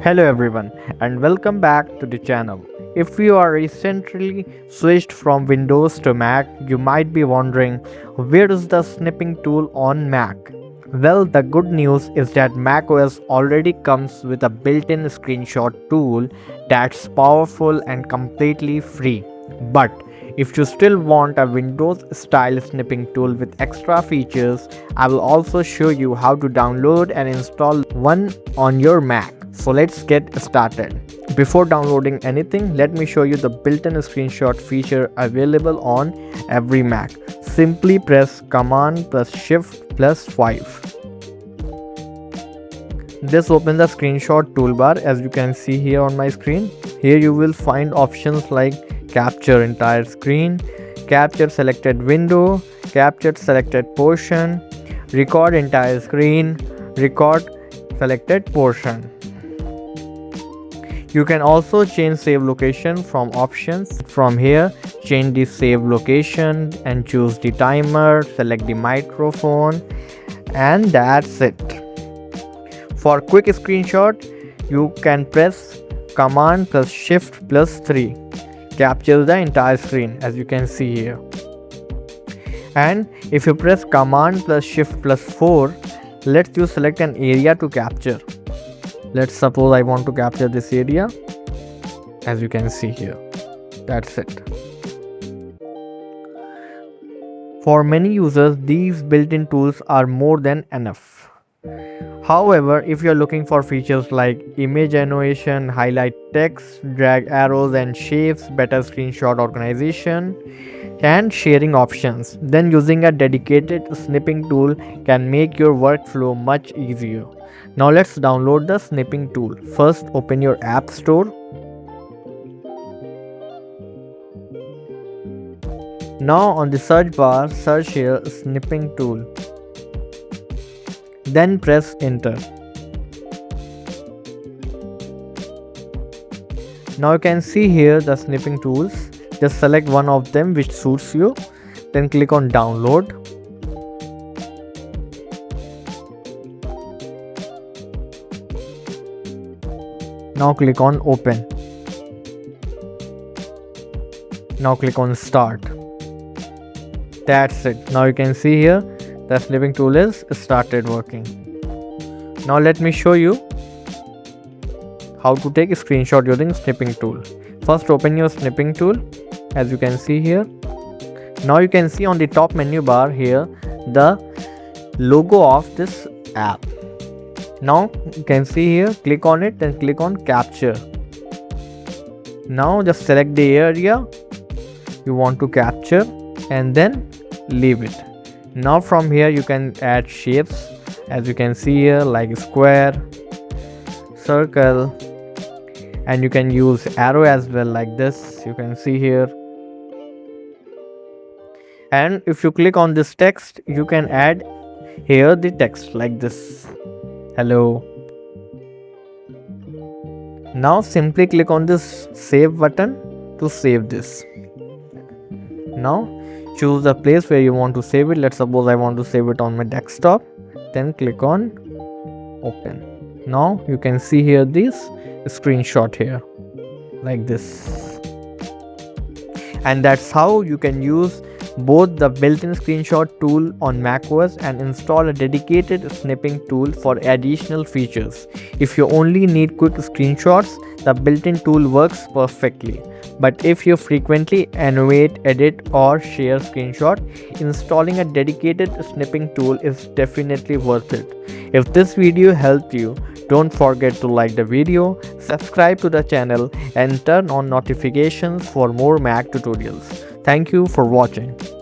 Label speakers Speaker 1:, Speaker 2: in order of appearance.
Speaker 1: Hello everyone and welcome back to the channel. If you are recently switched from Windows to Mac, you might be wondering where is the snipping tool on Mac? Well, the good news is that macOS already comes with a built-in screenshot tool that's powerful and completely free. But if you still want a Windows style snipping tool with extra features, I will also show you how to download and install one on your Mac. So let's get started. Before downloading anything, let me show you the built-in screenshot feature available on every Mac. Simply press Command plus Shift plus 5. This opens the screenshot toolbar as you can see here on my screen. Here you will find options like capture entire screen, capture selected window, capture selected portion, record entire screen, record selected portion. You can also change save location from options. From here, change the save location and choose the timer, select the microphone, and that's it. For quick screenshot, you can press Command plus Shift plus 3. Capture the entire screen as you can see here. And if you press Command plus Shift plus 4, lets you select an area to capture. Let's suppose I want to capture this area as you can see here. That's it. For many users, these built-in tools are more than enough. However, if you are looking for features like image annotation, highlight text, drag arrows and shapes, better screenshot organization, and sharing options, then using a dedicated snipping tool can make your workflow much easier. Now let's download the snipping tool. First, open your App Store. Now on the search bar, search here snipping tool. Then press enter. Now you can see here the snipping tools. Just select one of them which suits you. Then click on download. Now click on open. Now click on start. That's it. Now you can see here the snipping tool is started working. Now let me show you how to take a screenshot using snipping tool. First open your snipping tool as you can see here. Now you can see on the top menu bar here the logo of this app. Now you can see here, click on it and click on capture. Now just select the area you want to capture and then leave it. Now from here you can add shapes as you can see here like square, circle, and you can use arrow as well like this you can see here. And if you click on this text, you can add here the text like this. Hello. Now simply click on this save button to save this. Now choose the place where you want to save it. Let's suppose I want to save it on my desktop. Then click on open. Now you can see here this screenshot here like this. And that's how you can use both the built-in screenshot tool on macOS and install a dedicated snipping tool for additional features. If you only need quick screenshots, the built-in tool works perfectly. But if you frequently annotate, edit or share screenshot, installing a dedicated snipping tool is definitely worth it. If this video helped you, don't forget to like the video, subscribe to the channel and turn on notifications for more Mac tutorials. Thank you for watching.